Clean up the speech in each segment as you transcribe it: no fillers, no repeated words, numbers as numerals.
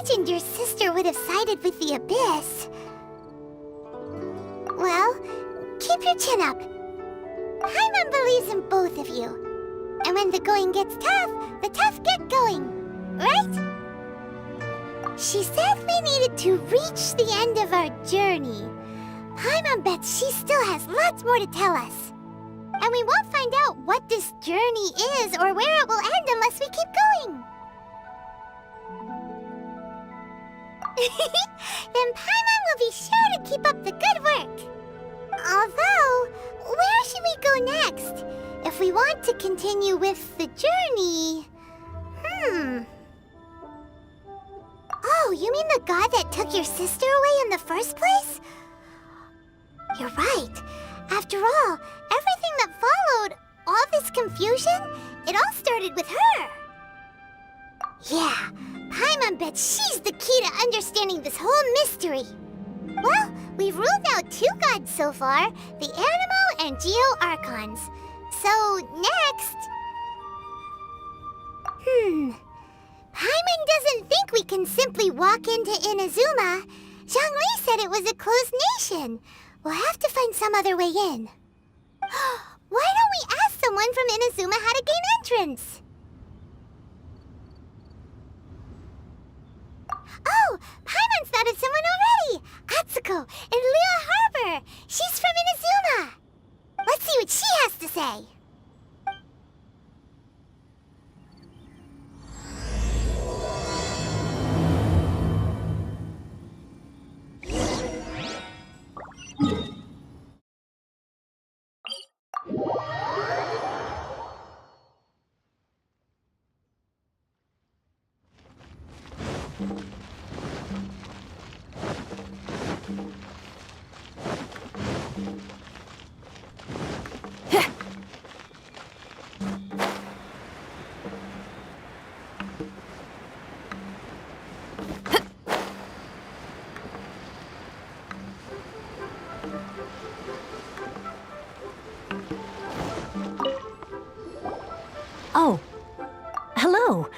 imagined your sister would have sided with the Abyss. Well, keep your chin up. Paimon believes in both of you. And when the going gets tough, the tough get going. Right? She said we needed to reach the end of our journey. Paimon bets she still has lots more to tell us. And we won't find out what this journey is or where it will end unless we keep going. Then Paimon will be sure to keep up the good work. Although, where should we go next? If we want to continue with the journey... Oh, you mean the god that took your sister away in the first place? You're right. After all, everything that followed, all this confusion, it all started with her. Yeah, Paimon bets she's the key to understanding this whole mystery. Well, we've ruled out 2 gods so far, the Animo and Geo Archons. So, next... Paimon doesn't think we can simply walk into Inazuma. Zhongli said it was a closed nation. We'll have to find some other way in. Why don't we ask someone from Inazuma how to gain entrance? Oh, Paimon's thought of someone already! Atsuko, in Liyue Harbor! She's from Inazuma! Let's see what she has to say! Oh. Hello.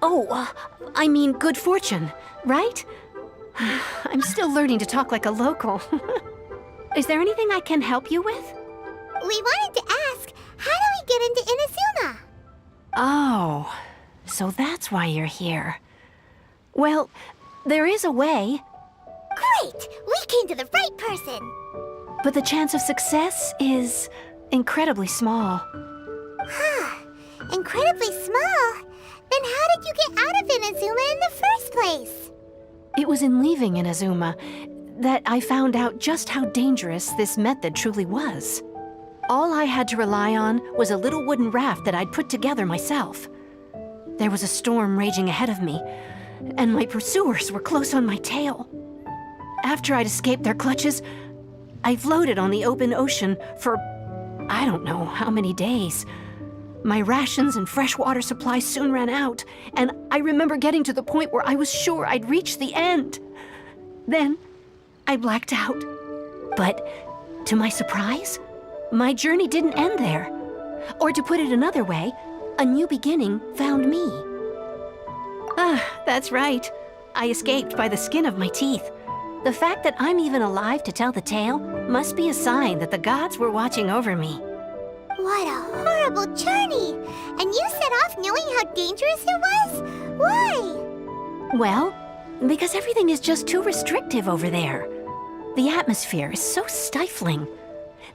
Oh, I mean good fortune, right? I'm still learning to talk like a local. Is there anything I can help you with? We wanted to ask, how do we get into Inazuma? Oh, so that's why you're here. Well, there is a way. Great! We came to the right person! But the chance of success is incredibly small. Incredibly small? Then how did you get out of Inazuma in the first place? It was in leaving Inazuma that I found out just how dangerous this method truly was. All I had to rely on was a little wooden raft that I'd put together myself. There was a storm raging ahead of me, and my pursuers were close on my tail. After I'd escaped their clutches, I floated on the open ocean for I don't know how many days. My rations and freshwater supplies soon ran out, and I remember getting to the point where I was sure I'd reached the end. Then, I blacked out. But, to my surprise, my journey didn't end there. Or to put it another way, a new beginning found me. That's right. I escaped by the skin of my teeth. The fact that I'm even alive to tell the tale must be a sign that the gods were watching over me. What a horrible journey! And you set off knowing how dangerous it was? Why? Well, because everything is just too restrictive over there. The atmosphere is so stifling.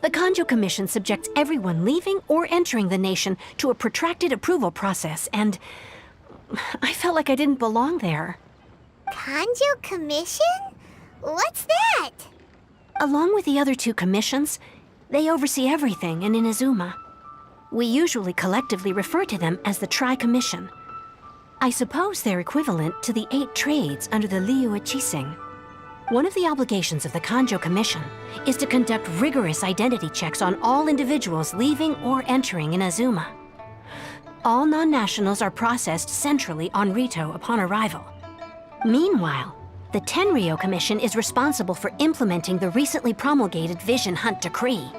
The Kanjo Commission subjects everyone leaving or entering the nation to a protracted approval process, and I felt like I didn't belong there. Kanjo Commission? What's that? Along with the other 2 commissions, they oversee everything in Inazuma. We usually collectively refer to them as the Tri-Commission. I suppose they're equivalent to the 8 trades under the Liyue Chising. One of the obligations of the Kanjo Commission is to conduct rigorous identity checks on all individuals leaving or entering Inazuma. All non-nationals are processed centrally on Rito upon arrival. Meanwhile, the Tenryo Commission is responsible for implementing the recently promulgated Vision Hunt Decree.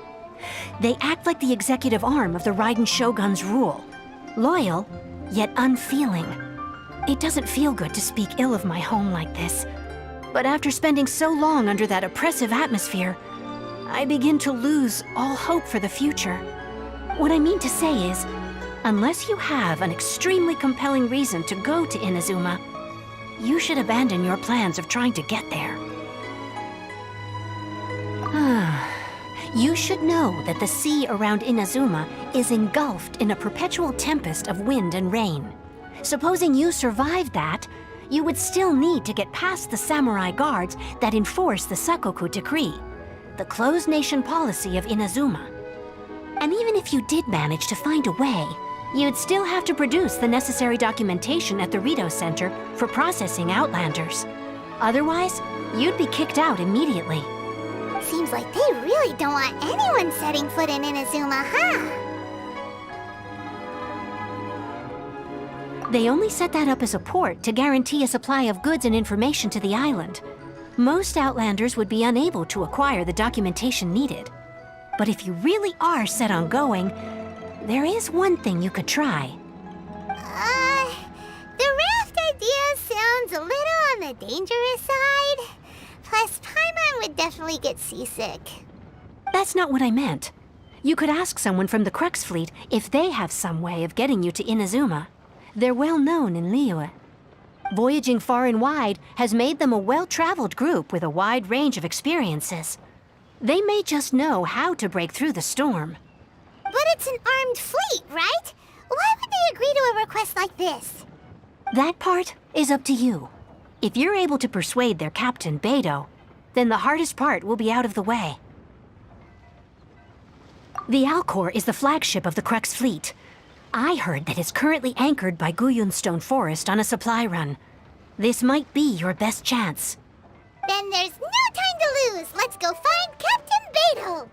They act like the executive arm of the Raiden Shogun's rule, loyal, yet unfeeling. It doesn't feel good to speak ill of my home like this. But after spending so long under that oppressive atmosphere, I begin to lose all hope for the future. What I mean to say is, unless you have an extremely compelling reason to go to Inazuma, you should abandon your plans of trying to get there. You should know that the sea around Inazuma is engulfed in a perpetual tempest of wind and rain. Supposing you survived that, you would still need to get past the samurai guards that enforce the Sakoku Decree, the closed nation policy of Inazuma. And even if you did manage to find a way, you'd still have to produce the necessary documentation at the Rito Center for processing Outlanders. Otherwise, you'd be kicked out immediately. Seems like they really don't want anyone setting foot in Inazuma, huh? They only set that up as a port to guarantee a supply of goods and information to the island. Most Outlanders would be unable to acquire the documentation needed. But if you really are set on going, there is one thing you could try. The raft idea sounds a little on the dangerous side. Plus, Paimon would definitely get seasick. That's not what I meant. You could ask someone from the Crux Fleet if they have some way of getting you to Inazuma. They're well known in Liyue. Voyaging far and wide has made them a well-traveled group with a wide range of experiences. They may just know how to break through the storm. But it's an armed fleet, right? Why would they agree to a request like this? That part is up to you. If you're able to persuade their captain, Beidou, then the hardest part will be out of the way. The Alcor is the flagship of the Crux Fleet. I heard that it's currently anchored by Guyunstone Forest on a supply run. This might be your best chance. Then there's no time to lose. Let's go find Captain Beidou.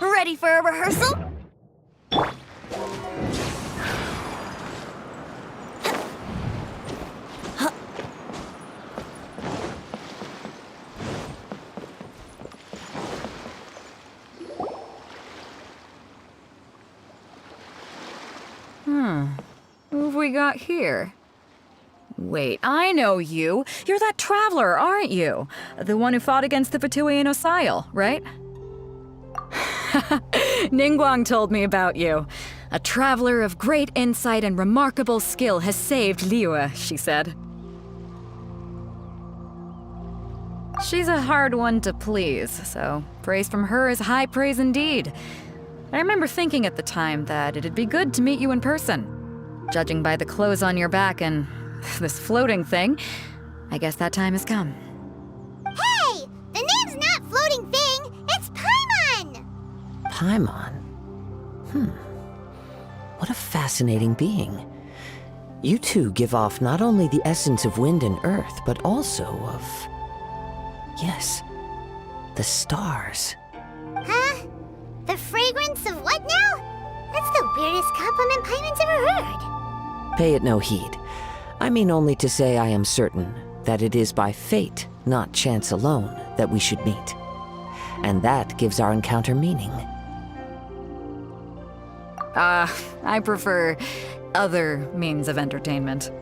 Ready for a rehearsal? Who have we got here? Wait, I know you. You're that traveler, aren't you? The one who fought against the Fatui and Osile, right? Ningguang told me about you. A traveler of great insight and remarkable skill has saved Liyue, she said. She's a hard one to please, so praise from her is high praise indeed. I remember thinking at the time that it'd be good to meet you in person. Judging by the clothes on your back and this floating thing, I guess that time has come. Hey! The name's not Floating Thing, it's Paimon! Paimon? What a fascinating being. You two give off not only the essence of wind and earth, but also of... yes, the stars. Huh? The fragrance of what now? That's the weirdest compliment Paimon's ever heard. Pay it no heed. I mean only to say I am certain that it is by fate, not chance alone, that we should meet. And that gives our encounter meaning. I prefer other means of entertainment.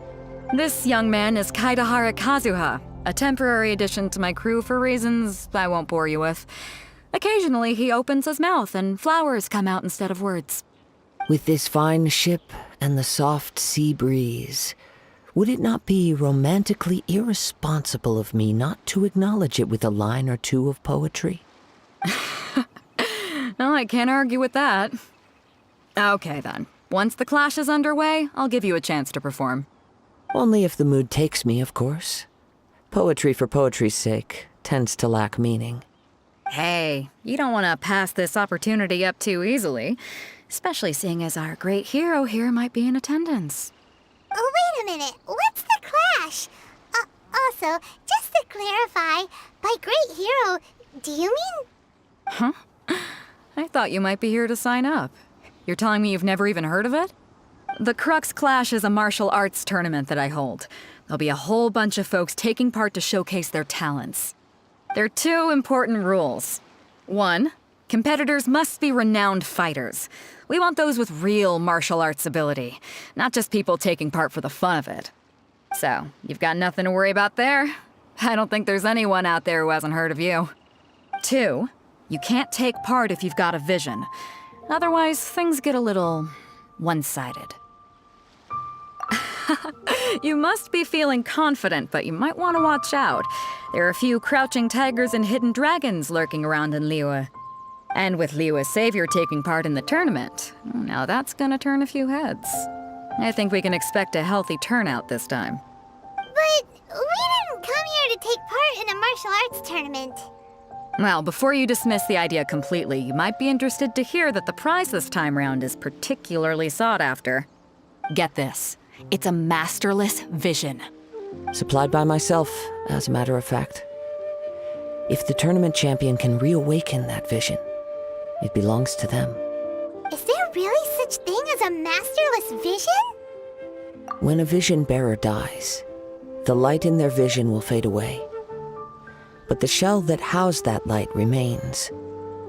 This young man is Kaidahara Kazuha, a temporary addition to my crew for reasons I won't bore you with. Occasionally, he opens his mouth and flowers come out instead of words. With this fine ship and the soft sea breeze, would it not be romantically irresponsible of me not to acknowledge it with a line or two of poetry? No, I can't argue with that. Okay then. Once the clash is underway, I'll give you a chance to perform. Only if the mood takes me, of course. Poetry for poetry's sake tends to lack meaning. Hey, you don't want to pass this opportunity up too easily, especially seeing as our great hero here might be in attendance. Oh, wait a minute. What's the clash? Also, just to clarify, by great hero, do you mean... I thought you might be here to sign up. You're telling me you've never even heard of it? The Crux Clash is a martial arts tournament that I hold. There'll be a whole bunch of folks taking part to showcase their talents. There are two important rules. One, competitors must be renowned fighters. We want those with real martial arts ability, not just people taking part for the fun of it. So, you've got nothing to worry about there. I don't think there's anyone out there who hasn't heard of you. Two, you can't take part if you've got a vision. Otherwise, things get a little one-sided. You must be feeling confident, but you might want to watch out. There are a few crouching tigers and hidden dragons lurking around in Liyue. And with Liyue's savior taking part in the tournament, now that's gonna turn a few heads. I think we can expect a healthy turnout this time. But we didn't come here to take part in a martial arts tournament. Well, before you dismiss the idea completely, you might be interested to hear that the prize this time round is particularly sought after. Get this. It's a masterless vision. Supplied by myself, as a matter of fact. If the tournament champion can reawaken that vision, it belongs to them. Is there really such thing as a masterless vision? When a vision bearer dies, the light in their vision will fade away. But the shell that housed that light remains.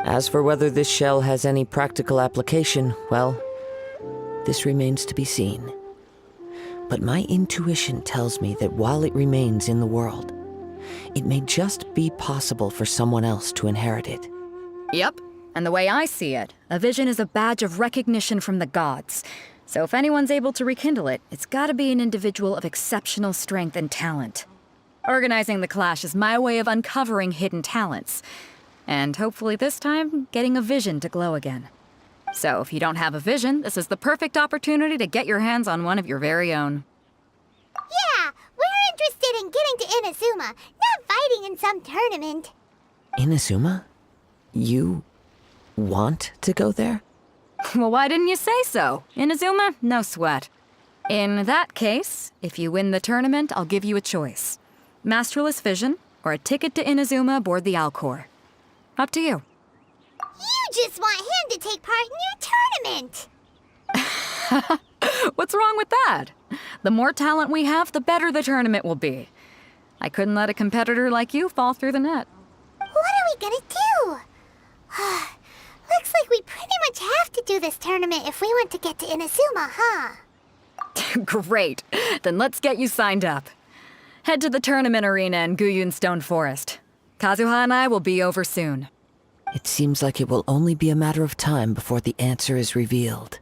As for whether this shell has any practical application, well, this remains to be seen. But my intuition tells me that while it remains in the world, it may just be possible for someone else to inherit it. Yep, and the way I see it, a vision is a badge of recognition from the gods. So if anyone's able to rekindle it, it's gotta be an individual of exceptional strength and talent. Organizing the clash is my way of uncovering hidden talents. And hopefully this time, getting a vision to glow again. So if you don't have a vision, this is the perfect opportunity to get your hands on one of your very own. Yeah, we're interested in getting to Inazuma, not fighting in some tournament. Inazuma? You want to go there? Well, why didn't you say so? Inazuma? No sweat. In that case, if you win the tournament, I'll give you a choice. Masterless Vision, or a ticket to Inazuma aboard the Alcor. Up to you. You just want him to take part in your tournament. What's wrong with that? The more talent we have, the better the tournament will be. I couldn't let a competitor like you fall through the net. What are we gonna do? Looks like we pretty much have to do this tournament if we want to get to Inazuma, huh? Great. Then let's get you signed up. Head to the tournament arena in Guyun Stone Forest. Kazuha and I will be over soon. It seems like it will only be a matter of time before the answer is revealed.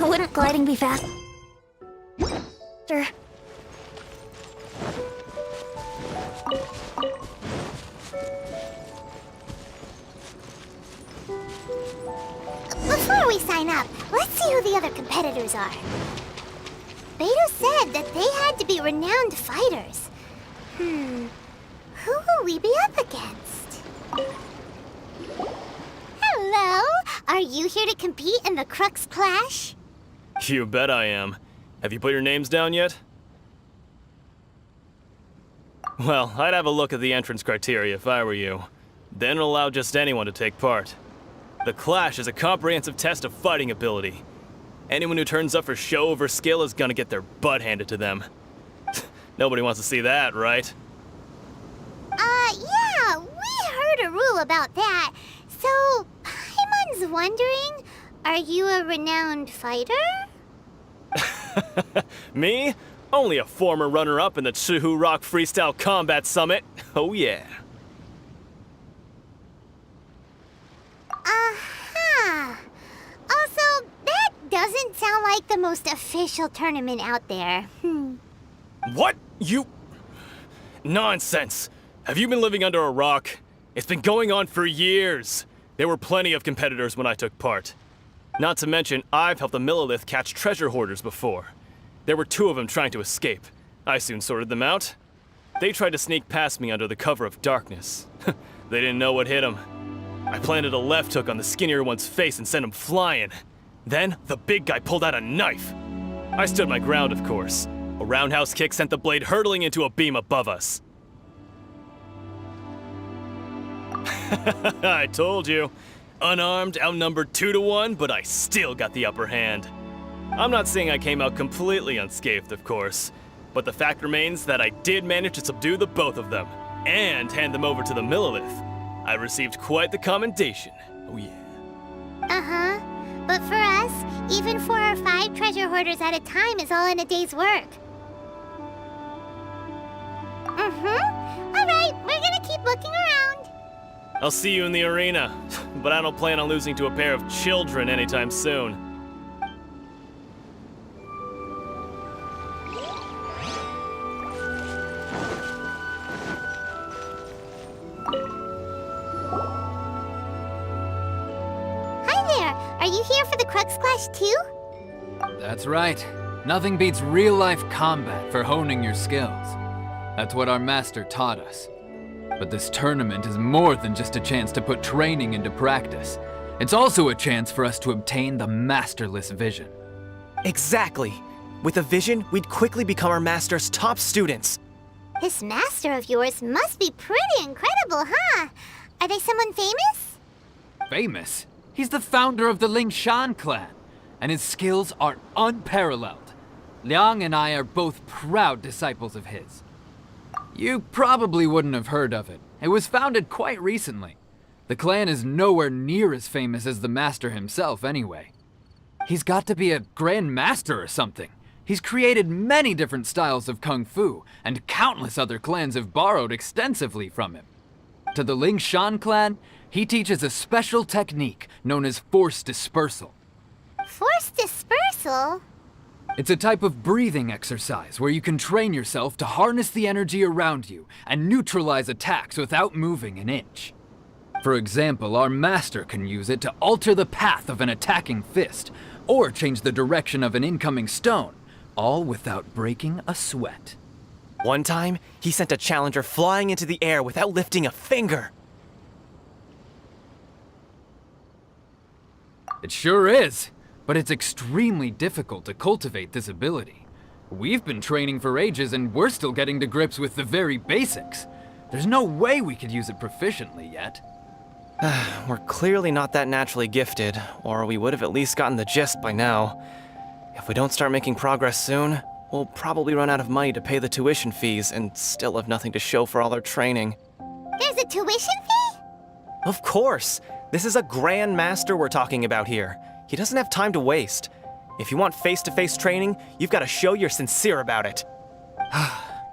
Wouldn't gliding be fast? Sure. Before we sign up, let's see who the other competitors are. Beto said that they had to be renowned fighters. Who will we be up against? Hello? Are you here to compete in the Crux Clash? You bet I am. Have you put your names down yet? Well, I'd have a look at the entrance criteria if I were you. Then allow just anyone to take part. The Clash is a comprehensive test of fighting ability. Anyone who turns up for show over skill is gonna get their butt handed to them. Nobody wants to see that, right? Yeah, we heard a rule about that. So, Paimon's wondering, are you a renowned fighter? Me? Only a former runner-up in the Chihu Rock Freestyle Combat Summit. Oh yeah. Also, that doesn't sound like the most official tournament out there. What? You... Nonsense. Have you been living under a rock? It's been going on for years. There were plenty of competitors when I took part. Not to mention, I've helped the Millilith catch treasure hoarders before. There were 2 of them trying to escape. I soon sorted them out. They tried to sneak past me under the cover of darkness. They didn't know what hit them. I planted a left hook on the skinnier one's face and sent him flying. Then, the big guy pulled out a knife. I stood my ground, of course. A roundhouse kick sent the blade hurtling into a beam above us. I told you. Unarmed, outnumbered 2 to 1, but I still got the upper hand. I'm not saying I came out completely unscathed, of course, but the fact remains that I did manage to subdue the both of them, and hand them over to the Millilith. I received quite the commendation. Oh yeah. Uh-huh. But for us, even 4 or 5 treasure hoarders at a time is all in a day's work. Alright, we're gonna keep looking around. I'll see you in the arena, but I don't plan on losing to a pair of children anytime soon. Hi there, are you here for the Crux Clash too? That's right. Nothing beats real-life combat for honing your skills. That's what our master taught us. But this tournament is more than just a chance to put training into practice. It's also a chance for us to obtain the masterless vision. Exactly. With a vision, we'd quickly become our master's top students. This master of yours must be pretty incredible, huh? Are they someone famous? Famous? He's the founder of the Lingshan clan, and his skills are unparalleled. Liang and I are both proud disciples of his. You probably wouldn't have heard of it. It was founded quite recently. The clan is nowhere near as famous as the master himself anyway. He's got to be a grand master or something. He's created many different styles of kung fu, and countless other clans have borrowed extensively from him. To the Ling Shan clan, he teaches a special technique known as force dispersal. Force dispersal? It's a type of breathing exercise where you can train yourself to harness the energy around you and neutralize attacks without moving an inch. For example, our master can use it to alter the path of an attacking fist, or change the direction of an incoming stone, all without breaking a sweat. One time, he sent a challenger flying into the air without lifting a finger. It sure is, but it's extremely difficult to cultivate this ability. We've been training for ages and we're still getting to grips with the very basics. There's no way we could use it proficiently yet. We're clearly not that naturally gifted, or we would have at least gotten the gist by now. If we don't start making progress soon, we'll probably run out of money to pay the tuition fees and still have nothing to show for all our training. There's a tuition fee? Of course! This is a Grand Master we're talking about here. He doesn't have time to waste. If you want face-to-face training, you've got to show you're sincere about it.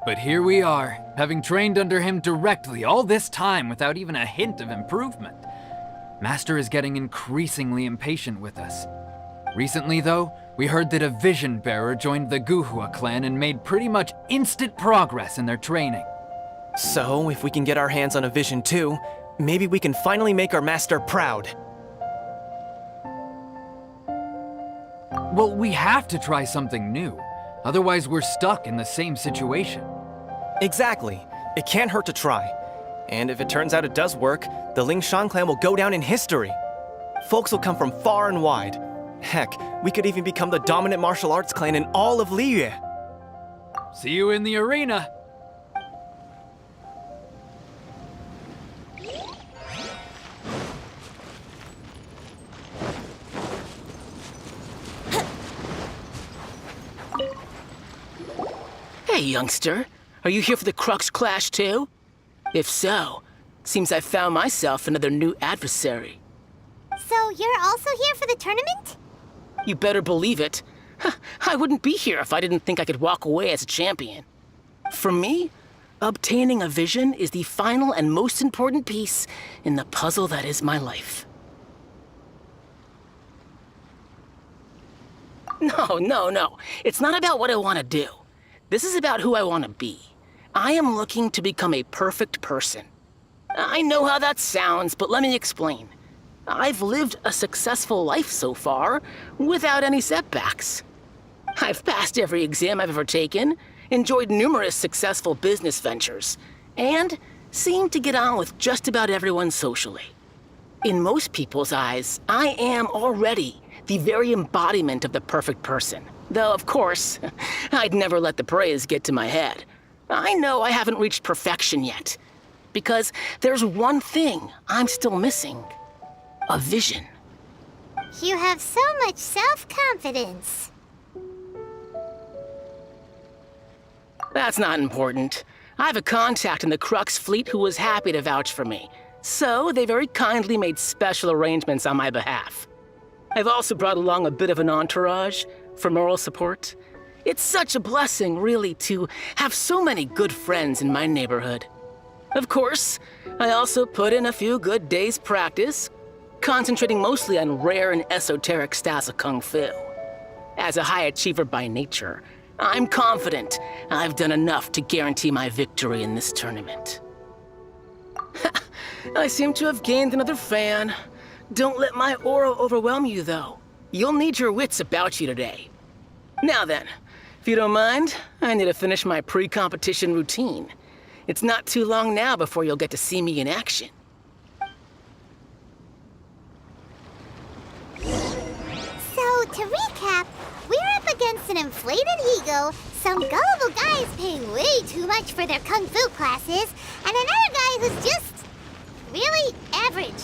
But here we are, having trained under him directly all this time without even a hint of improvement. Master is getting increasingly impatient with us. Recently, though, we heard that a vision bearer joined the Guhua clan and made pretty much instant progress in their training. So, if we can get our hands on a vision too, maybe we can finally make our master proud. Well, we have to try something new. Otherwise, we're stuck in the same situation. Exactly. It can't hurt to try. And if it turns out it does work, the Ling Shan clan will go down in history. Folks will come from far and wide. Heck, we could even become the dominant martial arts clan in all of Liyue. See you in the arena. Hey, youngster. Are you here for the Crux Clash too? If so, seems I found myself another new adversary. So you're also here for the tournament? You better believe it. I wouldn't be here if I didn't think I could walk away as a champion. For me, obtaining a vision is the final and most important piece in the puzzle that is my life. No. It's not about what I want to do. This is about who I want to be. I am looking to become a perfect person. I know how that sounds, but let me explain. I've lived a successful life so far, without any setbacks. I've passed every exam I've ever taken, enjoyed numerous successful business ventures, and seem to get on with just about everyone socially. In most people's eyes, I am already the very embodiment of the perfect person. Though, of course, I'd never let the praise get to my head. I know I haven't reached perfection yet, because there's one thing I'm still missing. A vision. You have so much self-confidence. That's not important. I have a contact in the Crux fleet who was happy to vouch for me, so they very kindly made special arrangements on my behalf. I've also brought along a bit of an entourage for moral support. It's such a blessing, really, to have so many good friends in my neighborhood. Of course, I also put in a few good days' practice, concentrating mostly on rare and esoteric styles of Kung Fu. As a high achiever by nature, I'm confident I've done enough to guarantee my victory in this tournament. I seem to have gained another fan. Don't let my aura overwhelm you, though. You'll need your wits about you today. Now then, if you don't mind, I need to finish my pre-competition routine. It's not too long now before you'll get to see me in action. So, to recap, we're up against an inflated ego, some gullible guys paying way too much for their kung fu classes, and another guy who's just really average.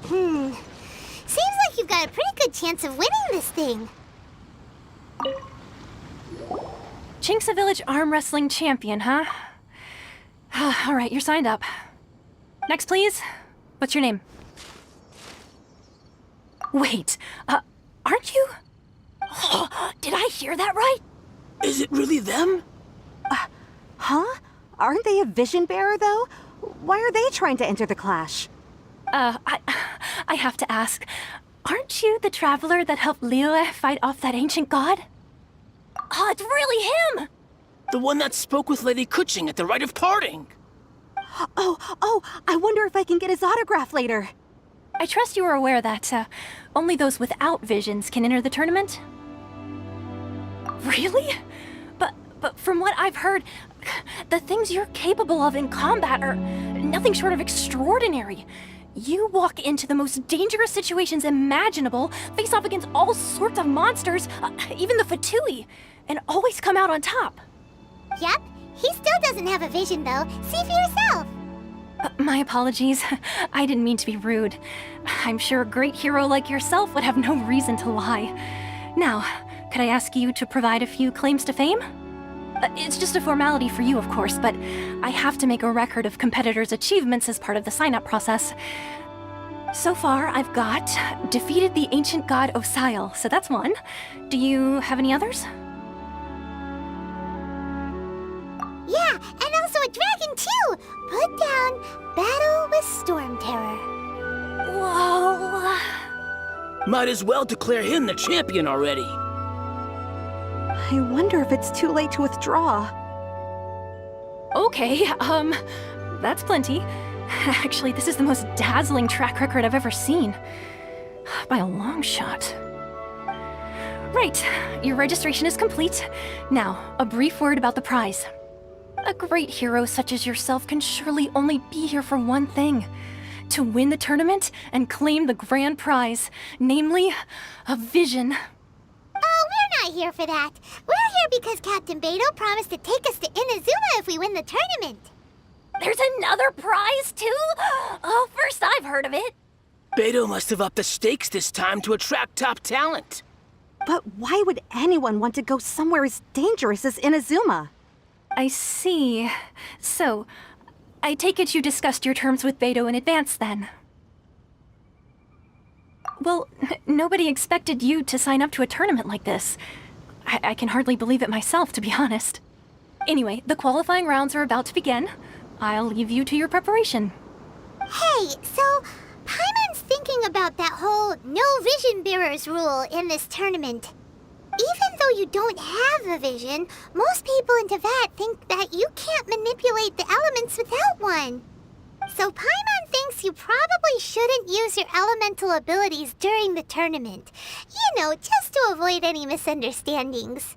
Seems like you've got a pretty good chance of winning this thing. Chinksa Village arm wrestling champion, huh? All right, you're signed up. Next, please. What's your name? Wait, aren't you? Did I hear that right? Is it really them? Huh? Aren't they a vision bearer, though? Why are they trying to enter the clash? I have to ask, aren't you the traveler that helped Liyue fight off that ancient god? Oh, it's really him! The one that spoke with Lady Kuching at the rite of parting. Oh, I wonder if I can get his autograph later. I trust you are aware that only those without visions can enter the tournament? Really? But from what I've heard, the things you're capable of in combat are nothing short of extraordinary. You walk into the most dangerous situations imaginable, face off against all sorts of monsters, even the Fatui, and always come out on top. Yep, he still doesn't have a vision though. See for yourself. My apologies. I didn't mean to be rude. I'm sure a great hero like yourself would have no reason to lie. Now, could I ask you to provide a few claims to fame? It's just a formality for you, of course, but I have to make a record of competitors' achievements as part of the sign-up process. So far, I've got defeated the ancient god Osail, so that's one. Do you have any others? Yeah, and also a dragon too! Put down Battle with Storm Terror. Whoa! Might as well declare him the champion already. I wonder if it's too late to withdraw. Okay, that's plenty. Actually, this is the most dazzling track record I've ever seen. By a long shot. Right, your registration is complete. Now, a brief word about the prize. A great hero such as yourself can surely only be here for one thing. To win the tournament and claim the grand prize, namely, a vision. Oh, we're not here for that. We're here because Captain Beto promised to take us to Inazuma if we win the tournament. There's another prize, too? Oh, first I've heard of it. Beto must have upped the stakes this time to attract top talent. But why would anyone want to go somewhere as dangerous as Inazuma? I see. So, I take it you discussed your terms with Beto in advance, then? Well, nobody expected you to sign up to a tournament like this. I can hardly believe it myself, to be honest. Anyway, the qualifying rounds are about to begin. I'll leave you to your preparation. Hey, so Paimon's thinking about that whole no vision bearers rule in this tournament. Even though you don't have a vision, most people in Teyvat think that you can't manipulate the elements without one. So Paimon thinks you probably shouldn't use your elemental abilities during the tournament. You know, just to avoid any misunderstandings.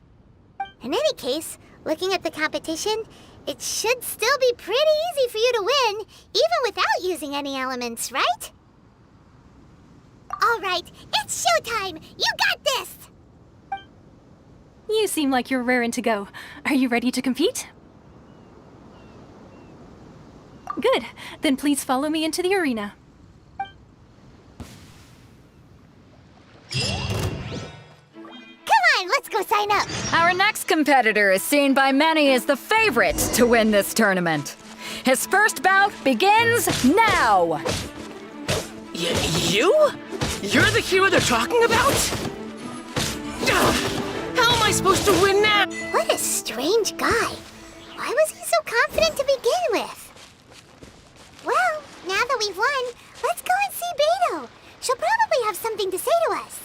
In any case, looking at the competition, it should still be pretty easy for you to win, even without using any elements, right? All right, it's showtime! You got this! You seem like you're raring to go. Are you ready to compete? Good. Then please follow me into the arena. Come on, let's go sign up! Our next competitor is seen by many as the favorite to win this tournament. His first bout begins now! You? You're the hero they're talking about? Ugh, how am I supposed to win now? What a strange guy. Why was he so confident to begin with? Well, now that we've won, let's go and see Beto. She'll probably have something to say to us.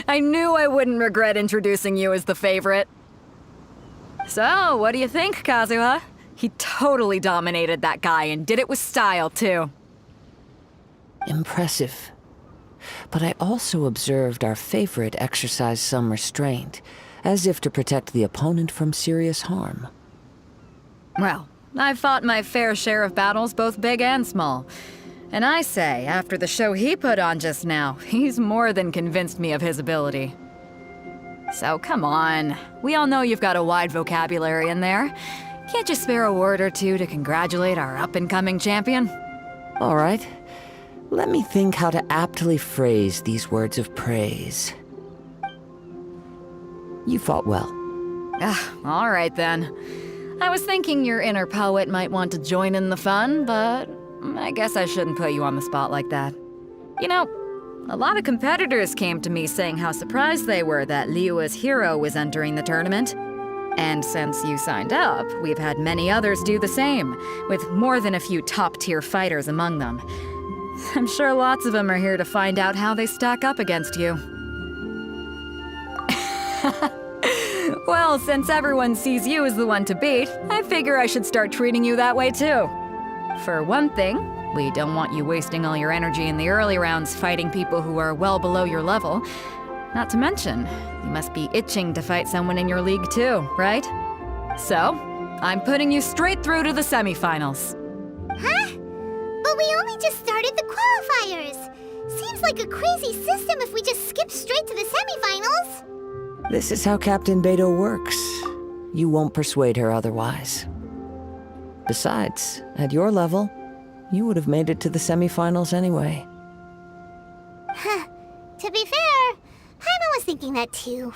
I knew I wouldn't regret introducing you as the favorite. So, what do you think, Kazuha? He totally dominated that guy and did it with style, too. Impressive. But I also observed our favorite exercise some restraint, as if to protect the opponent from serious harm. Well, I've fought my fair share of battles, both big and small. And I say, after the show he put on just now, he's more than convinced me of his ability. So come on, we all know you've got a wide vocabulary in there. Can't you spare a word or two to congratulate our up-and-coming champion? All right. Let me think how to aptly phrase these words of praise. You fought well. All right then. I was thinking your inner poet might want to join in the fun, but I guess I shouldn't put you on the spot like that. You know, a lot of competitors came to me saying how surprised they were that Liyue's hero was entering the tournament. And since you signed up, we've had many others do the same, with more than a few top-tier fighters among them. I'm sure lots of them are here to find out how they stack up against you. Well, since everyone sees you as the one to beat, I figure I should start treating you that way too. For one thing, we don't want you wasting all your energy in the early rounds fighting people who are well below your level. Not to mention, you must be itching to fight someone in your league too, right? So, I'm putting you straight through to the semifinals. Huh? But we only just started the qualifiers. Seems like a crazy system if we just skip straight to the semifinals. This is how Captain Beto works. You won't persuade her otherwise. Besides, at your level, you would have made it to the semifinals anyway. Huh. To be fair, Paimon was thinking that too.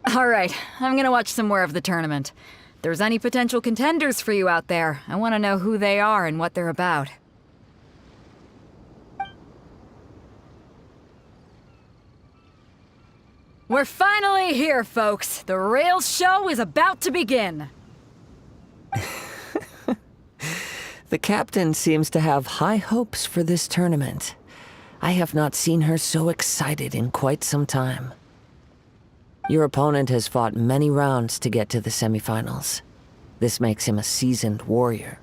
Alright, I'm gonna watch some more of the tournament. If there's any potential contenders for you out there, I want to know who they are and what they're about. We're finally here, folks. The real show is about to begin. The captain seems to have high hopes for this tournament. I have not seen her so excited in quite some time. Your opponent has fought many rounds to get to the semifinals. This makes him a seasoned warrior.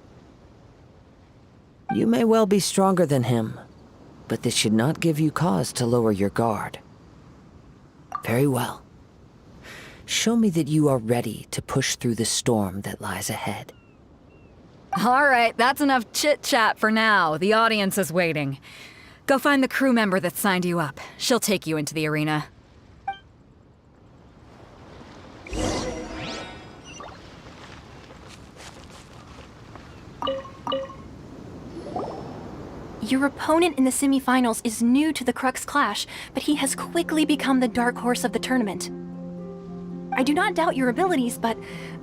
You may well be stronger than him, but this should not give you cause to lower your guard. Very well. Show me that you are ready to push through the storm that lies ahead. Alright, that's enough chit-chat for now. The audience is waiting. Go find the crew member that signed you up. She'll take you into the arena. Your opponent in the semifinals is new to the Crux Clash, but he has quickly become the dark horse of the tournament. I do not doubt your abilities, but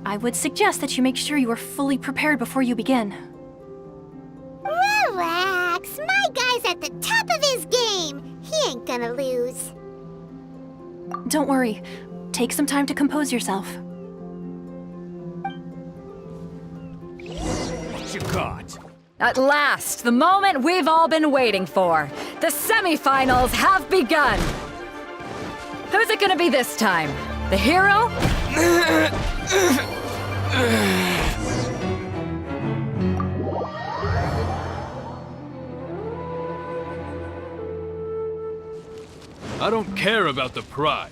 I would suggest that you make sure you are fully prepared before you begin. Relax, my guy's at the top of his game. He ain't gonna lose. Don't worry. Take some time to compose yourself. What you got? At last, the moment we've all been waiting for. The semifinals have begun. Who's it gonna be this time? The hero? I don't care about the prize.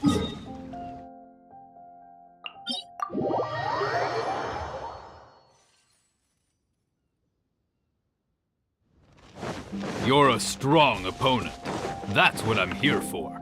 You're a strong opponent. That's what I'm here for.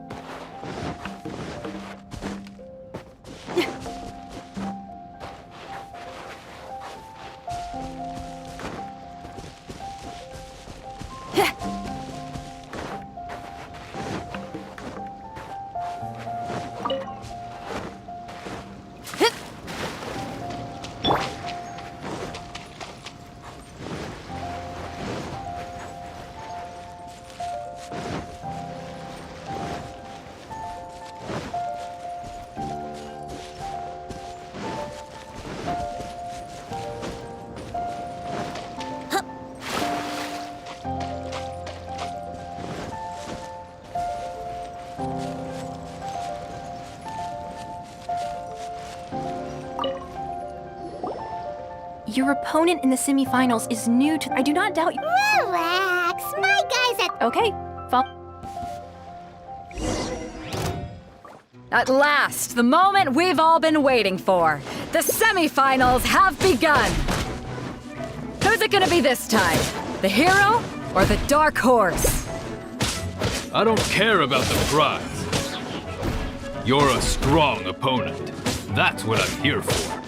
Your opponent in the semifinals is new to... I do not doubt you... Relax, my guy's at... Okay, At last, the moment we've all been waiting for. The semifinals have begun. Who's it gonna be this time? The hero or the dark horse? I don't care about the prize. You're a strong opponent. That's what I'm here for.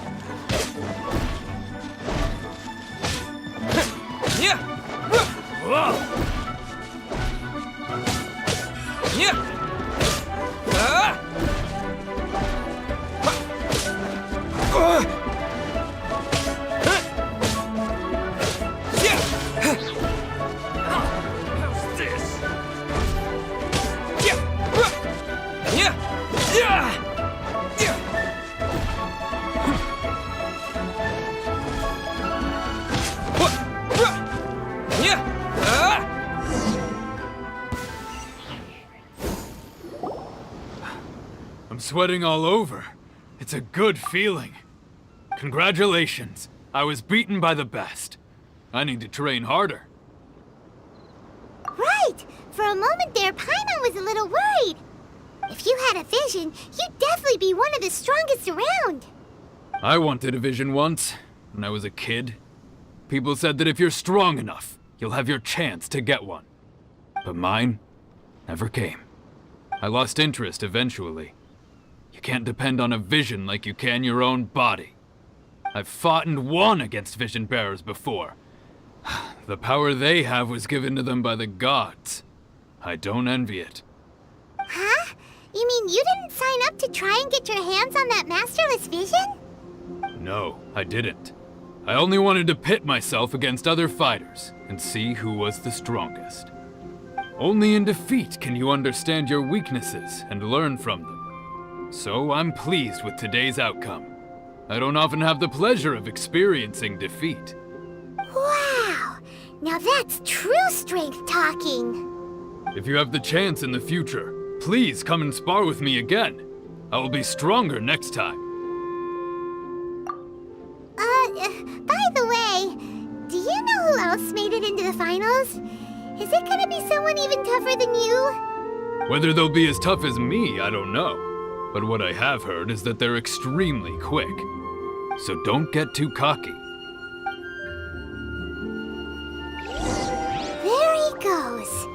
sweating all over. It's a good feeling. Congratulations. I was beaten by the best. I need to train harder. Right! For a moment there, Paimon was a little worried. If you had a vision, you'd definitely be one of the strongest around. I wanted a vision once, when I was a kid. People said that if you're strong enough, you'll have your chance to get one. But mine never came. I lost interest eventually. You can't depend on a vision like you can your own body. I've fought and won against vision bearers before. The power they have was given to them by the gods. I don't envy it. Huh? You mean you didn't sign up to try and get your hands on that masterless vision? No, I didn't. I only wanted to pit myself against other fighters and see who was the strongest. Only in defeat can you understand your weaknesses and learn from them. So I'm pleased with today's outcome. I don't often have the pleasure of experiencing defeat. Wow! Now that's true strength talking. If you have the chance in the future, please come and spar with me again. I will be stronger next time. By the way, do you know who else made it into the finals? Is it gonna be someone even tougher than you? Whether they'll be as tough as me, I don't know. But what I have heard is that they're extremely quick. So don't get too cocky. There he goes.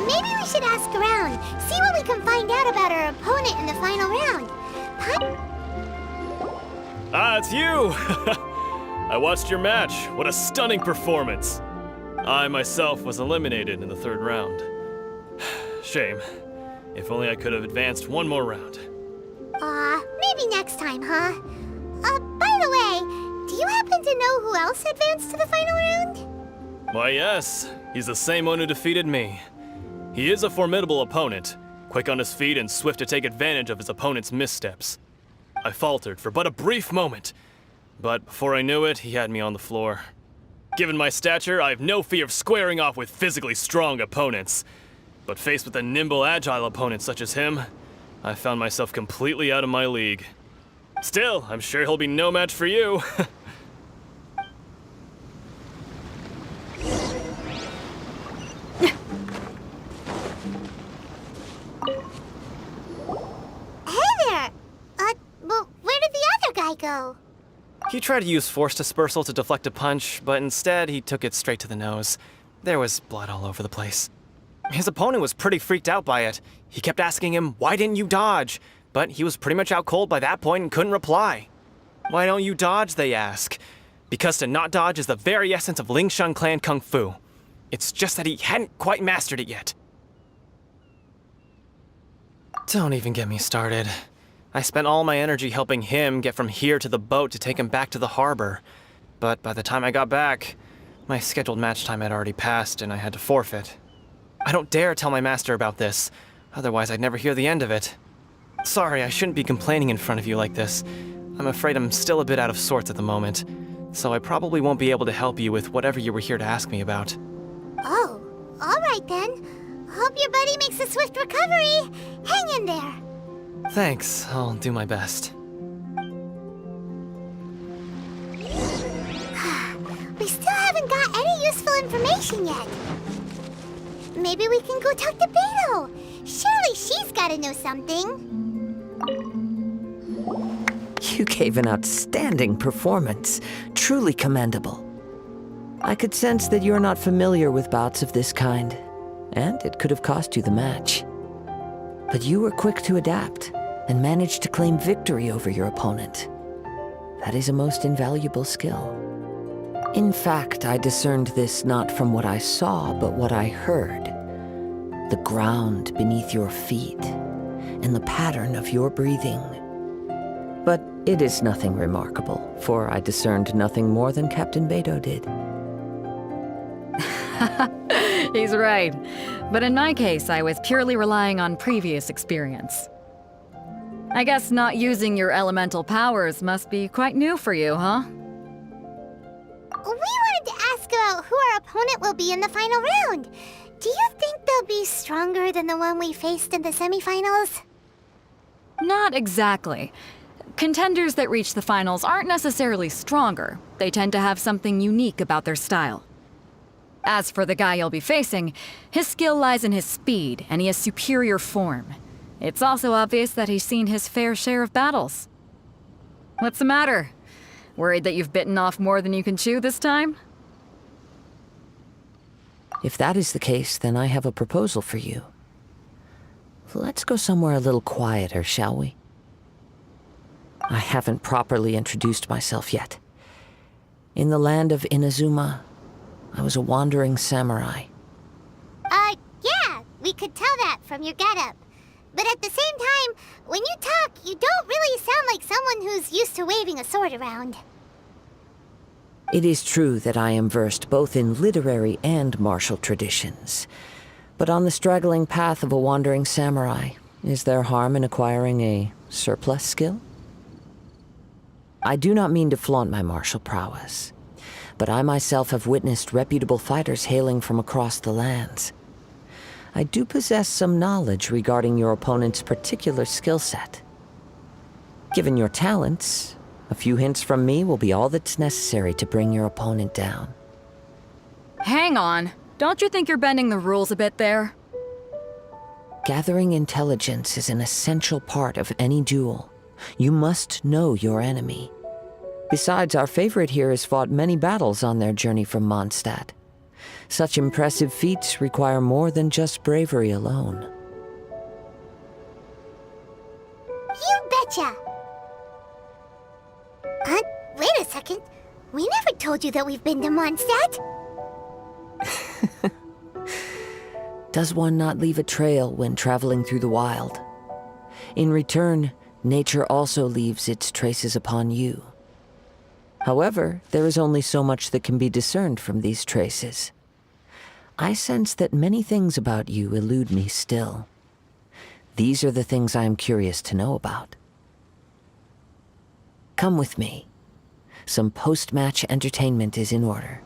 Maybe we should ask around, see what we can find out about our opponent in the final round. Ah, it's you! I watched your match. What a stunning performance. I myself was eliminated in the third round. Shame. If only I could have advanced one more round. Maybe next time, huh? By the way, do you happen to know who else advanced to the final round? Why, yes. He's the same one who defeated me. He is a formidable opponent, quick on his feet and swift to take advantage of his opponent's missteps. I faltered for but a brief moment, but before I knew it, he had me on the floor. Given my stature, I have no fear of squaring off with physically strong opponents. But faced with a nimble, agile opponent such as him, I found myself completely out of my league. Still, I'm sure he'll be no match for you. Hey there! Well, where did the other guy go? He tried to use force dispersal to deflect a punch, but instead he took it straight to the nose. There was blood all over the place. His opponent was pretty freaked out by it. He kept asking him, "Why didn't you dodge?" But he was pretty much out cold by that point and couldn't reply. "Why don't you dodge?" they ask. Because to not dodge is the very essence of Lingshan clan kung fu. It's just that he hadn't quite mastered it yet. Don't even get me started. I spent all my energy helping him get from here to the boat to take him back to the harbor. But by the time I got back, my scheduled match time had already passed and I had to forfeit. I don't dare tell my master about this, otherwise I'd never hear the end of it. Sorry, I shouldn't be complaining in front of you like this. I'm afraid I'm still a bit out of sorts at the moment, so I probably won't be able to help you with whatever you were here to ask me about. Oh, alright then. Hope your buddy makes a swift recovery. Hang in there. Thanks, I'll do my best. We still haven't got any useful information yet. Maybe we can go talk to Beto. Surely she's gotta know something. You gave an outstanding performance. Truly commendable. I could sense that you're not familiar with bouts of this kind, and it could have cost you the match. But you were quick to adapt and managed to claim victory over your opponent. That is a most invaluable skill. In fact, I discerned this not from what I saw, but what I heard. The ground beneath your feet and the pattern of your breathing. But it is nothing remarkable, for I discerned nothing more than Captain Beto did. He's right. But in my case, I was purely relying on previous experience. I guess not using your elemental powers must be quite new for you, huh? We wanted to ask about who our opponent will be in the final round. Do you think they'll be stronger than the one we faced in the semifinals? Not exactly. Contenders that reach the finals aren't necessarily stronger. They tend to have something unique about their style. As for the guy you'll be facing, his skill lies in his speed, and he has superior form. It's also obvious that he's seen his fair share of battles. What's the matter? Worried that you've bitten off more than you can chew this time? If that is the case, then I have a proposal for you. Let's go somewhere a little quieter, shall we? I haven't properly introduced myself yet. In the land of Inazuma, I was a wandering samurai. Yeah, we could tell that from your getup. But at the same time, when you talk, you don't really sound like someone who's used to waving a sword around. It is true that I am versed both in literary and martial traditions. But on the straggling path of a wandering samurai, is there harm in acquiring a surplus skill? I do not mean to flaunt my martial prowess, but I myself have witnessed reputable fighters hailing from across the lands. I do possess some knowledge regarding your opponent's particular skill set. Given your talents, a few hints from me will be all that's necessary to bring your opponent down. Hang on. Don't you think you're bending the rules a bit there? Gathering intelligence is an essential part of any duel. You must know your enemy. Besides, our favorite here has fought many battles on their journey from Mondstadt. Such impressive feats require more than just bravery alone. You betcha! Wait a second. We never told you that we've been to Mondstadt. Does one not leave a trail when traveling through the wild? In return, nature also leaves its traces upon you. However, there is only so much that can be discerned from these traces. I sense that many things about you elude me still. These are the things I am curious to know about. Come with me. Some post-match entertainment is in order.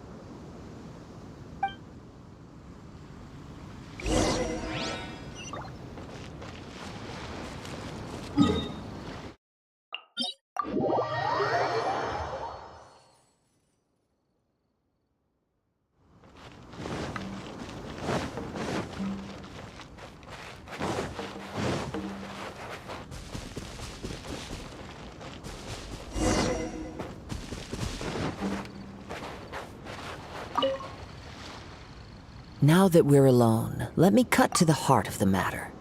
Now that we're alone, let me cut to the heart of the matter.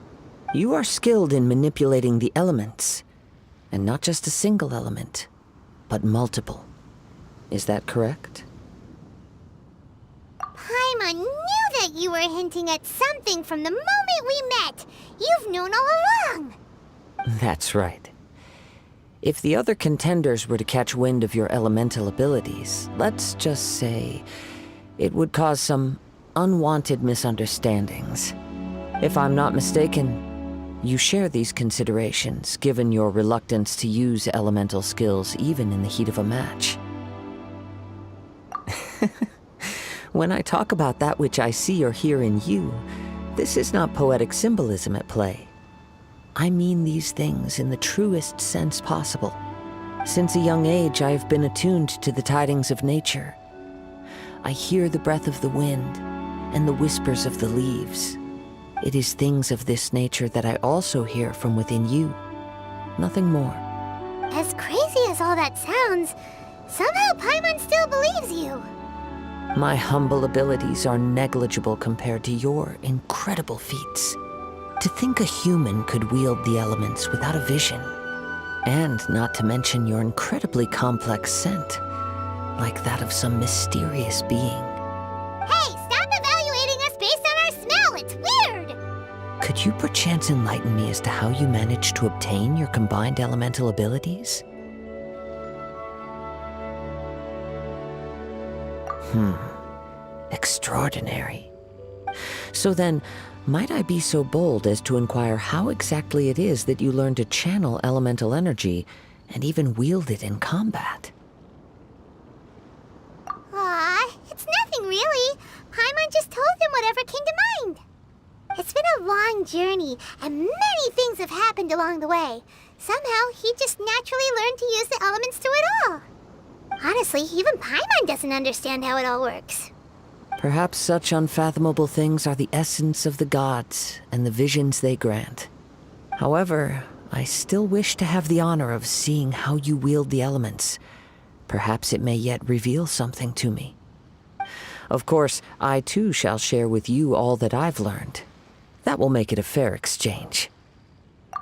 You are skilled in manipulating the elements, and not just a single element, but multiple. Is that correct? Paimon knew that you were hinting at something from the moment we met. You've known all along. That's right. If the other contenders were to catch wind of your elemental abilities, let's just say it would cause some unwanted misunderstandings. If I'm not mistaken, you share these considerations, given your reluctance to use elemental skills even in the heat of a match. When I talk about that which I see or hear in you, this is not poetic symbolism at play. I mean these things in the truest sense possible. Since a young age, I have been attuned to the tidings of nature. I hear the breath of the wind and the whispers of the leaves. It is things of this nature that I also hear from within you. Nothing more. As crazy as all that sounds, somehow Paimon still believes you. My humble abilities are negligible compared to your incredible feats. To think a human could wield the elements without a vision. And not to mention your incredibly complex scent, like that of some mysterious being. Hey, stop evaluating us based on our smell! It's weird! Could you perchance enlighten me as to how you managed to obtain your combined elemental abilities? Extraordinary. So then, might I be so bold as to inquire how exactly it is that you learned to channel elemental energy and even wield it in combat? Aw, it's nothing nothing really. Paimon just told him whatever came to mind. It's been a long journey, and many things have happened along the way. Somehow, he just naturally learned to use the elements through it all. Honestly, even Paimon doesn't understand how it all works. Perhaps such unfathomable things are the essence of the gods and the visions they grant. However, I still wish to have the honor of seeing how you wield the elements. Perhaps it may yet reveal something to me. Of course, I too shall share with you all that I've learned. That will make it a fair exchange.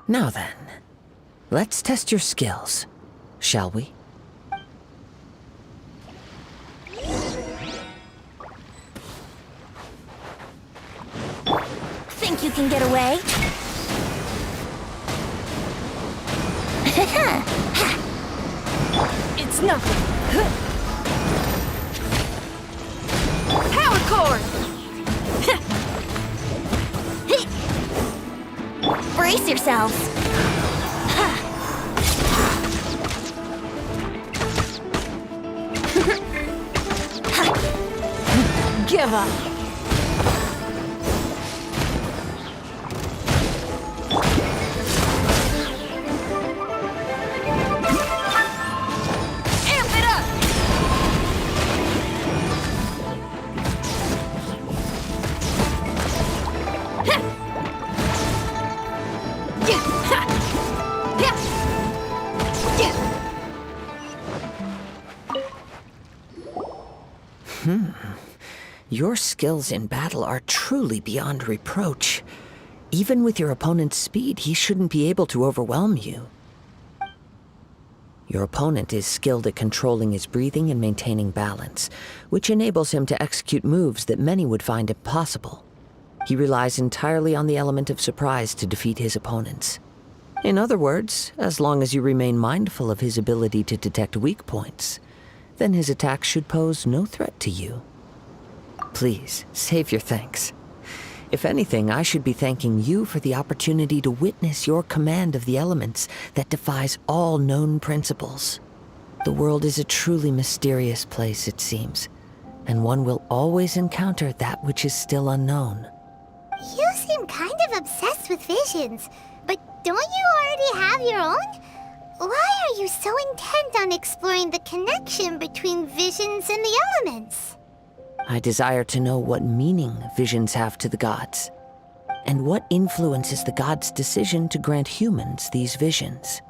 Now then, let's test your skills, shall we? Think you can get away? It's nothing. Power cord! Brace yourselves. Give up. Amp it up! Your skills in battle are truly beyond reproach. Even with your opponent's speed, he shouldn't be able to overwhelm you. Your opponent is skilled at controlling his breathing and maintaining balance, which enables him to execute moves that many would find impossible. He relies entirely on the element of surprise to defeat his opponents. In other words, as long as you remain mindful of his ability to detect weak points, then his attacks should pose no threat to you. Please, save your thanks. If anything, I should be thanking you for the opportunity to witness your command of the elements that defies all known principles. The world is a truly mysterious place, it seems, and one will always encounter that which is still unknown. You seem kind of obsessed with visions, but don't you already have your own? Why are you so intent on exploring the connection between visions and the elements? I desire to know what meaning visions have to the gods, and what influences the gods' decision to grant humans these visions.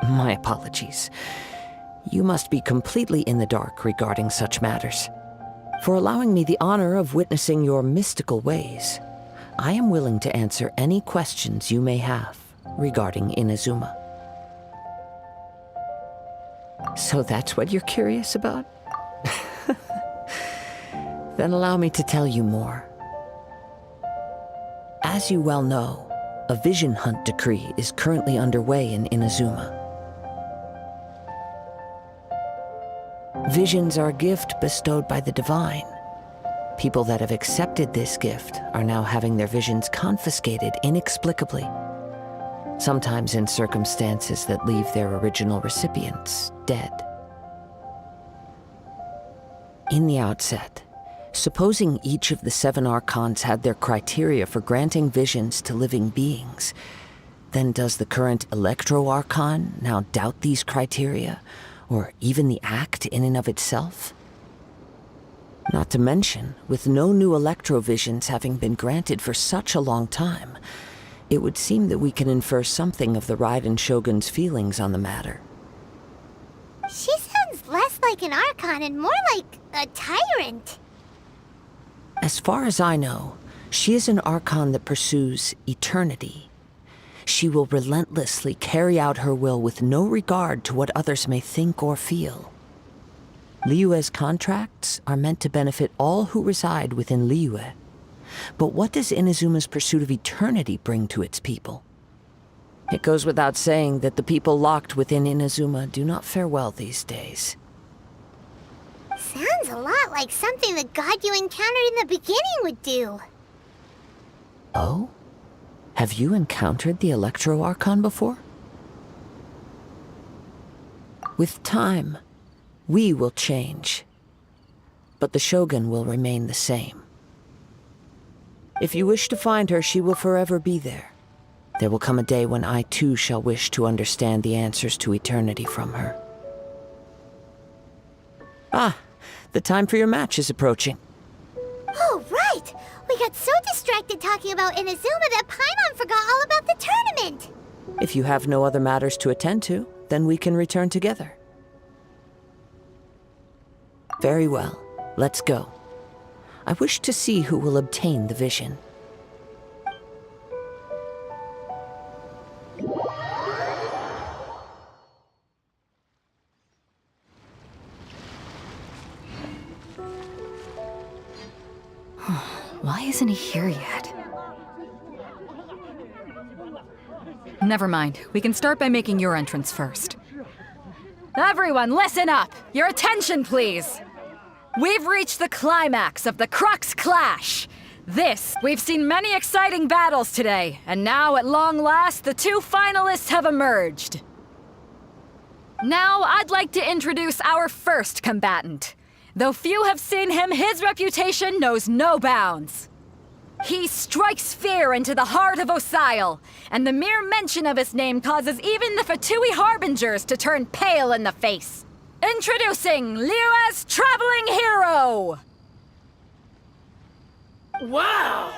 My apologies. You must be completely in the dark regarding such matters. For allowing me the honor of witnessing your mystical ways, I am willing to answer any questions you may have regarding Inazuma. So that's what you're curious about? Then allow me to tell you more. As you well know, a vision hunt decree is currently underway in Inazuma. Visions are a gift bestowed by the divine. People that have accepted this gift are now having their visions confiscated inexplicably, sometimes in circumstances that leave their original recipients dead. In the outset, supposing each of the 7 Archons had their criteria for granting visions to living beings, then does the current Electro-Archon now doubt these criteria, or even the act in and of itself? Not to mention, with no new Electro-visions having been granted for such a long time, it would seem that we can infer something of the Raiden Shogun's feelings on the matter. She sounds less like an Archon and more like a tyrant. As far as I know, she is an Archon that pursues eternity. She will relentlessly carry out her will with no regard to what others may think or feel. Liyue's contracts are meant to benefit all who reside within Liyue. But what does Inazuma's pursuit of eternity bring to its people? It goes without saying that the people locked within Inazuma do not fare well these days. Sounds a lot like something the god you encountered in the beginning would do. Oh? Have you encountered the Electro-Archon before? With time, we will change. but the Shogun will remain the same. If you wish to find her, she will forever be there. There will come a day when I too shall wish to understand the answers to eternity from her. Ah, the time for your match is approaching. Oh, right! We got so distracted talking about Inazuma that Paimon forgot all about the tournament! If you have no other matters to attend to, then we can return together. Very well, let's go. I wish to see who will obtain the vision. Why isn't he here yet? Never mind. We can start by making your entrance first. Everyone, listen up! Your attention, please! We've reached the climax of the Crux Clash! We've seen many exciting battles today, and now, at long last, the two finalists have emerged. Now, I'd like to introduce our first combatant. Though few have seen him, his reputation knows no bounds. He strikes fear into the heart of Osile, and the mere mention of his name causes even the Fatui Harbingers to turn pale in the face. Introducing Liyue's Traveling Hero! Wow!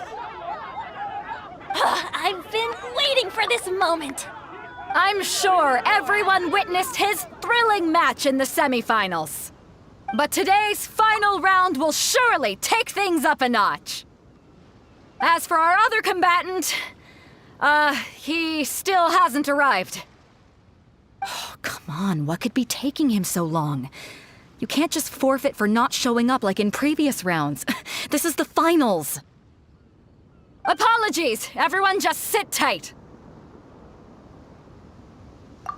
I've been waiting for this moment! I'm sure everyone witnessed his thrilling match in the semifinals. But today's final round will surely take things up a notch. As for our other combatant, he still hasn't arrived. Oh, come on, what could be taking him so long? You can't just forfeit for not showing up like in previous rounds. This is the finals. Apologies, everyone just sit tight.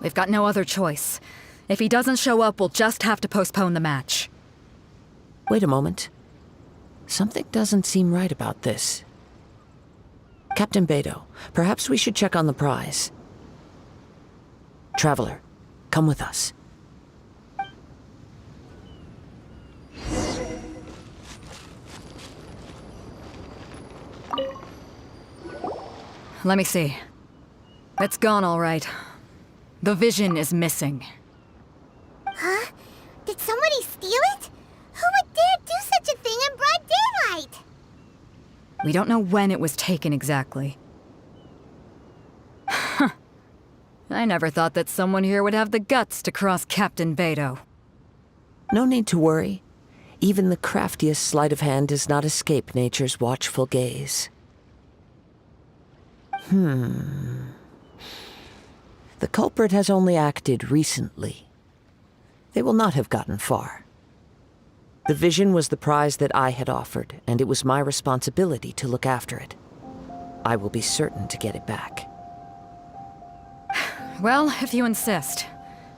We've got no other choice. If he doesn't show up, we'll just have to postpone the match. Wait a moment. Something doesn't seem right about this. Captain Beidou, perhaps we should check on the prize. Traveler, come with us. Let me see. It's gone all right. The vision is missing. Huh? Did somebody steal it? Who would dare do such a thing in broad daylight? We don't know when it was taken exactly. I never thought that someone here would have the guts to cross Captain Beidou. No need to worry. Even the craftiest sleight of hand does not escape nature's watchful gaze. The culprit has only acted recently. They will not have gotten far. The vision was the prize that I had offered, and it was my responsibility to look after it. I will be certain to get it back. Well, if you insist.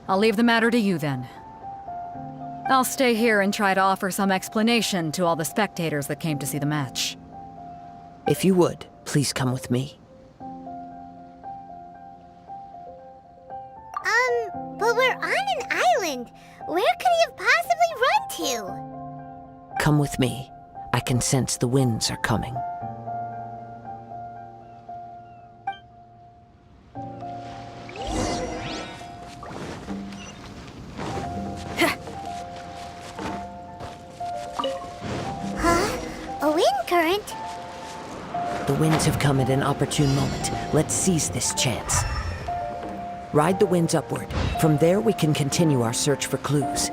I'll leave the matter to you then. I'll stay here and try to offer some explanation to all the spectators that came to see the match. If you would, please come with me. But we're on an island. Where could he have possibly run to? Come with me. I can sense the winds are coming. A wind current? The winds have come at an opportune moment. Let's seize this chance. Ride the winds upward. From there, we can continue our search for clues.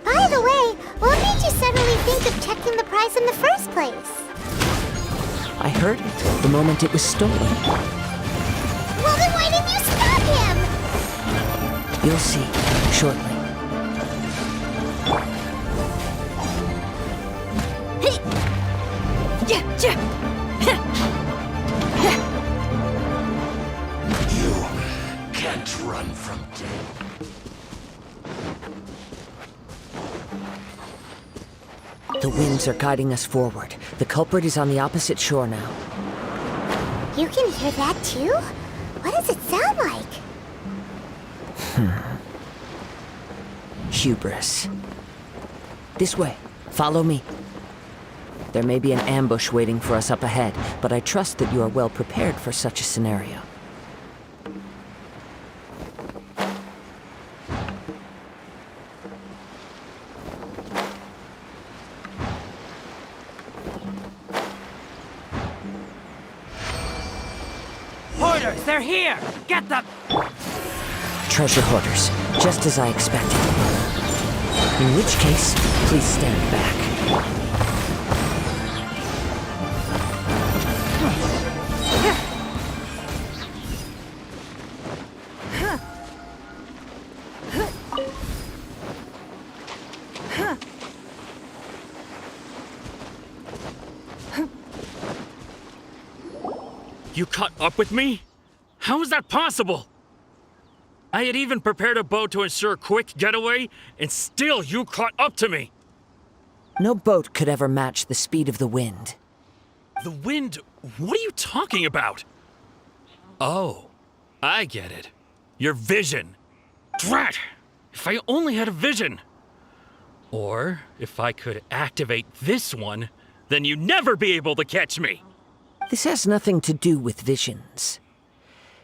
By the way, what made you suddenly think of checking the prize in the first place? I heard it the moment it was stolen. Well, then why didn't you stop him? You'll see shortly. You can't run from death. The winds are guiding us forward. The culprit is on the opposite shore now. You can hear that too? What does it sound like? Hubris. This way. Follow me. There may be an ambush waiting for us up ahead, but I trust that you are well prepared for such a scenario. Hoarders, they're here! Get them! Treasure hoarders, just as I expected. In which case, please stand back. You caught up with me? How is that possible? I had even prepared a boat to ensure a quick getaway, and still you caught up to me! No boat could ever match the speed of the wind. The wind? What are you talking about? Oh, I get it. Your vision. Drat! If I only had a vision! Or, if I could activate this one, then you'd never be able to catch me! This has nothing to do with visions.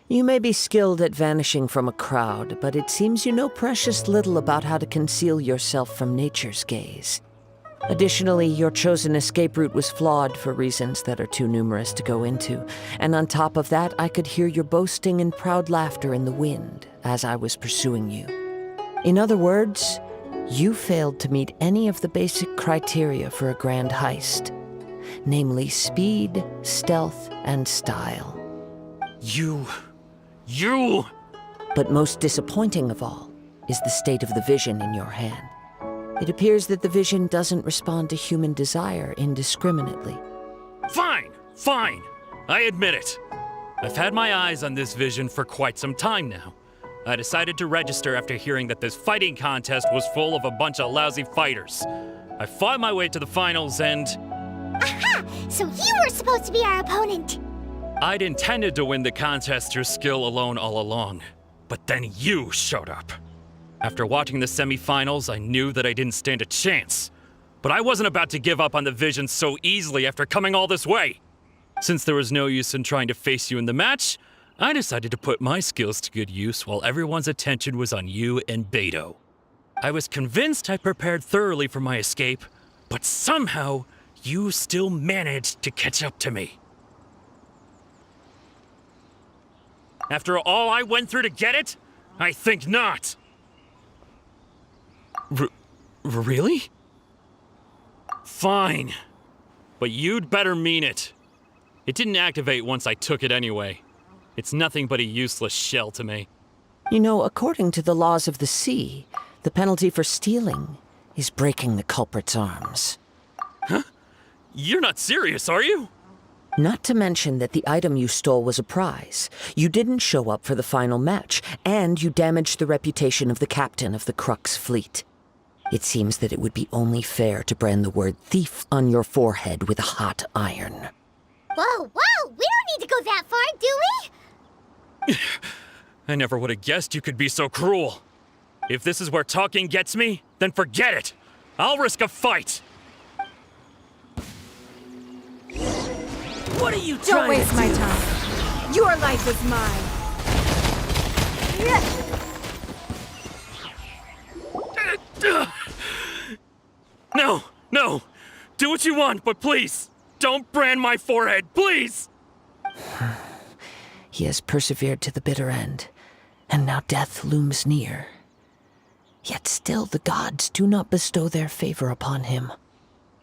You may be skilled at vanishing from a crowd, but it seems you know precious little about how to conceal yourself from nature's gaze. Additionally, your chosen escape route was flawed for reasons that are too numerous to go into, and on top of that, I could hear your boasting and proud laughter in the wind as I was pursuing you. In other words, you failed to meet any of the basic criteria for a grand heist, namely speed, stealth, and style. You... But most disappointing of all is the state of the vision in your hand. It appears that the vision doesn't respond to human desire indiscriminately. Fine! I admit it. I've had my eyes on this vision for quite some time now. I decided to register after hearing that this fighting contest was full of a bunch of lousy fighters. I fought my way to the finals and... Aha! So you were supposed to be our opponent! I'd intended to win the contest through skill alone all along, but then you showed up. After watching the semifinals, I knew that I didn't stand a chance. But I wasn't about to give up on the vision so easily after coming all this way. Since there was no use in trying to face you in the match, I decided to put my skills to good use while everyone's attention was on you and Beto. I was convinced I prepared thoroughly for my escape, but somehow you still managed to catch up to me. After all I went through to get it? I think not. Really? Fine. But you'd better mean it. It didn't activate once I took it anyway. It's nothing but a useless shell to me. You know, according to the laws of the sea, the penalty for stealing is breaking the culprit's arms. Huh? You're not serious, are you? Not to mention that the item you stole was a prize. You didn't show up for the final match, and you damaged the reputation of the captain of the Crux fleet. It seems that it would be only fair to brand the word thief on your forehead with a hot iron. Whoa! We don't need to go that far, do we? I never would have guessed you could be so cruel. If this is where talking gets me, then forget it. I'll risk a fight. What are you Don't trying to do? waste my time. Your life is mine. No! Do what you want, but please, don't brand my forehead, please! He has persevered to the bitter end, and now death looms near. Yet still the gods do not bestow their favor upon him.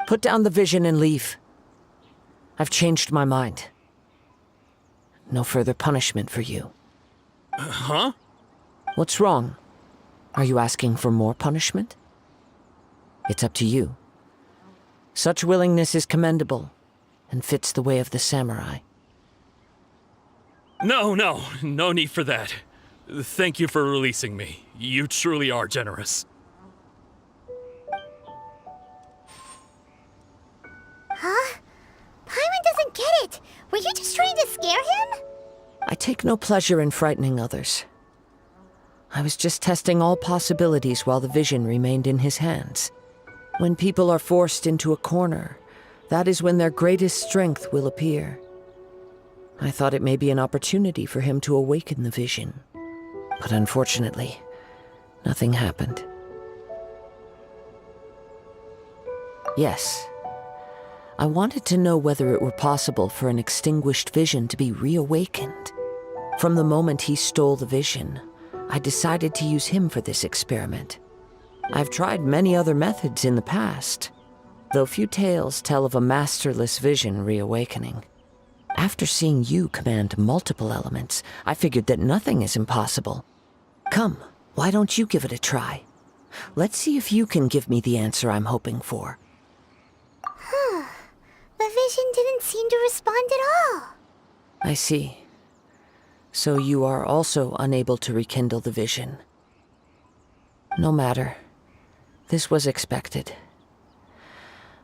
Put down the vision and leave. I've changed my mind. No further punishment for you. Huh? What's wrong? Are you asking for more punishment? It's up to you. Such willingness is commendable, and fits the way of the samurai. No need for that. Thank you for releasing me. You truly are generous. Were you just trying to scare him? I take no pleasure in frightening others. I was just testing all possibilities while the vision remained in his hands. When people are forced into a corner, that is when their greatest strength will appear. I thought it may be an opportunity for him to awaken the vision. But unfortunately, nothing happened. Yes, I wanted to know whether it were possible for an extinguished vision to be reawakened. From the moment he stole the vision, I decided to use him for this experiment. I've tried many other methods in the past, though few tales tell of a masterless vision reawakening. After seeing you command multiple elements, I figured that nothing is impossible. Come, why don't you give it a try? Let's see if you can give me the answer I'm hoping for. The vision didn't seem to respond at all. I see. So you are also unable to rekindle the vision. No matter. This was expected.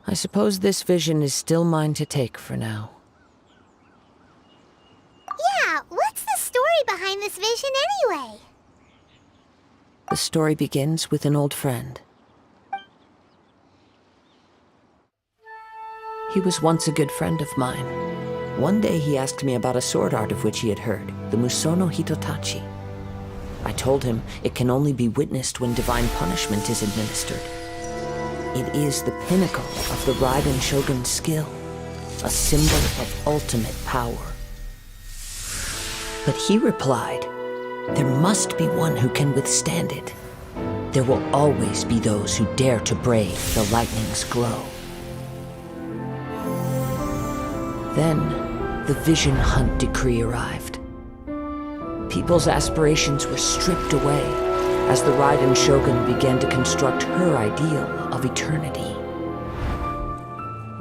I suppose this vision is still mine to take for now. Yeah, what's the story behind this vision anyway? The story begins with an old friend. He was once a good friend of mine. One day he asked me about a sword art of which he had heard, the Musono Hitotachi. I told him it can only be witnessed when divine punishment is administered. It is the pinnacle of the Raiden Shogun's skill, a symbol of ultimate power. But he replied, there must be one who can withstand it. There will always be those who dare to brave the lightning's glow. Then, the Vision Hunt decree arrived. People's aspirations were stripped away as the Raiden Shogun began to construct her ideal of eternity.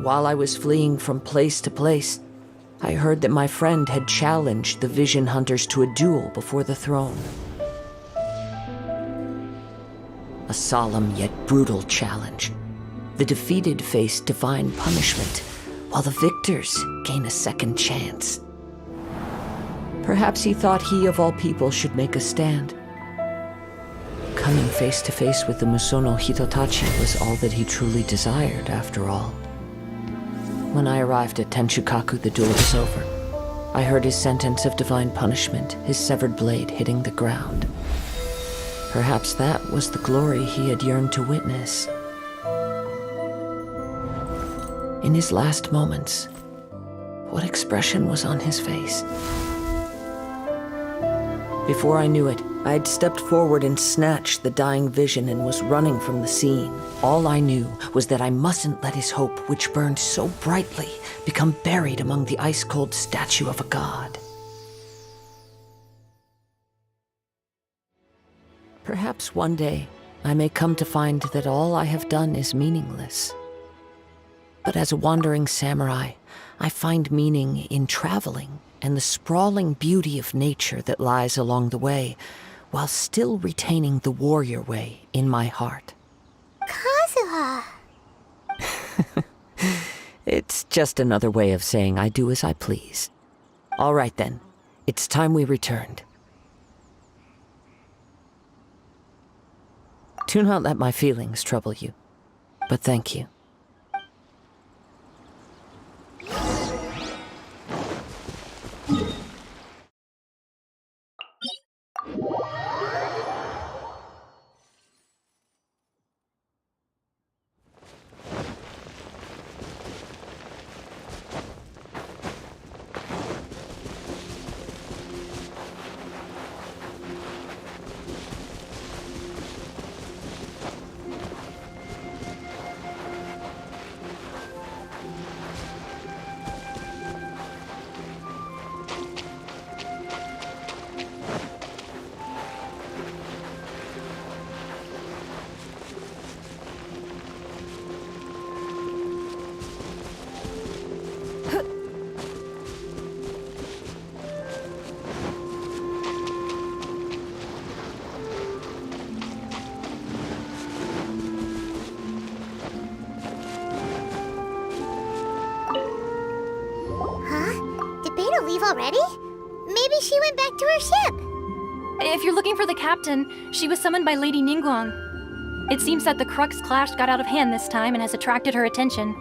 While I was fleeing from place to place, I heard that my friend had challenged the Vision Hunters to a duel before the throne. A solemn yet brutal challenge. The defeated face divine punishment, while the victors gain a second chance. Perhaps he thought he of all people should make a stand. Coming face to face with the Musono Hitotachi was all that he truly desired, after all. When I arrived at Tenshukaku, the duel was over. I heard his sentence of divine punishment, his severed blade hitting the ground. Perhaps that was the glory he had yearned to witness. In his last moments, what expression was on his face? Before I knew it, I had stepped forward and snatched the dying vision and was running from the scene. All I knew was that I mustn't let his hope, which burned so brightly, become buried among the ice-cold statue of a god. Perhaps one day, I may come to find that all I have done is meaningless. But as a wandering samurai, I find meaning in traveling and the sprawling beauty of nature that lies along the way, while still retaining the warrior way in my heart. Kazuha! It's just another way of saying I do as I please. All right then, it's time we returned. Do not let my feelings trouble you, but thank you. already? Maybe she went back to her ship. If you're looking for the captain, she was summoned by Lady Ningguang. It seems that the Crux clash got out of hand this time and has attracted her attention.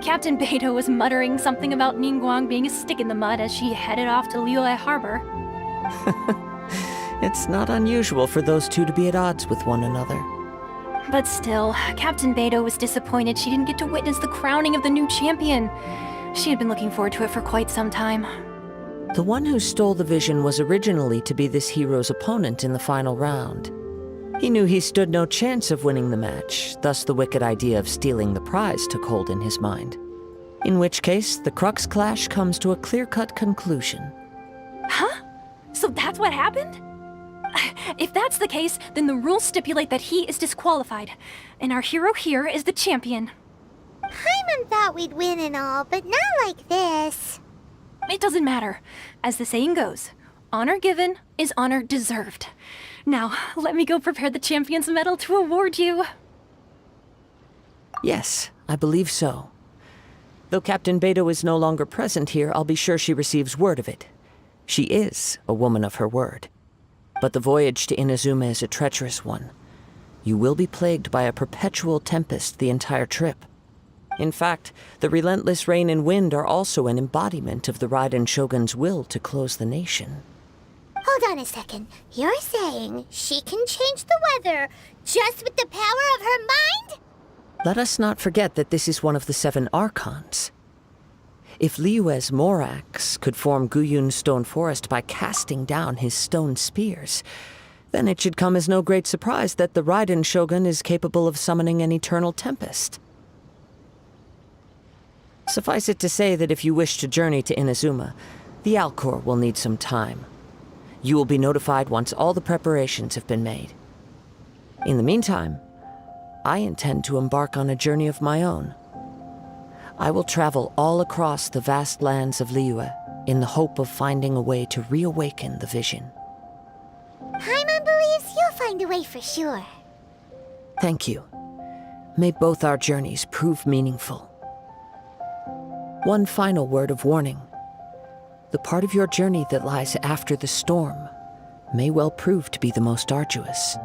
Captain Beidou was muttering something about Ningguang being a stick in the mud as she headed off to Liyue Harbor. It's not unusual for those two to be at odds with one another. But still, Captain Beidou was disappointed she didn't get to witness the crowning of the new champion. She had been looking forward to it for quite some time. The one who stole the vision was originally to be this hero's opponent in the final round. He knew he stood no chance of winning the match, thus the wicked idea of stealing the prize took hold in his mind. In which case, the Crux clash comes to a clear-cut conclusion. Huh? So that's what happened? If that's the case, then the rules stipulate that he is disqualified, and our hero here is the champion. Paimon thought we'd win and all, but not like this. It doesn't matter. As the saying goes, honor given is honor deserved. Now, let me go prepare the champion's medal to award you. Yes, I believe so. Though Captain Beidou is no longer present here, I'll be sure she receives word of it. She is a woman of her word. But the voyage to Inazuma is a treacherous one. You will be plagued by a perpetual tempest the entire trip. In fact, the relentless rain and wind are also an embodiment of the Raiden Shogun's will to close the nation. Hold on a second. You're saying she can change the weather just with the power of her mind? Let us not forget that this is one of the 7 Archons. If Liyue's Morax could form Guyun's stone forest by casting down his stone spears, then it should come as no great surprise that the Raiden Shogun is capable of summoning an eternal tempest. Suffice it to say that if you wish to journey to Inazuma, the Alcor will need some time. You will be notified once all the preparations have been made. In the meantime, I intend to embark on a journey of my own. I will travel all across the vast lands of Liyue in the hope of finding a way to reawaken the vision. Paimon believes you'll find a way for sure. Thank you. May both our journeys prove meaningful. One final word of warning. The part of your journey that lies after the storm may well prove to be the most arduous.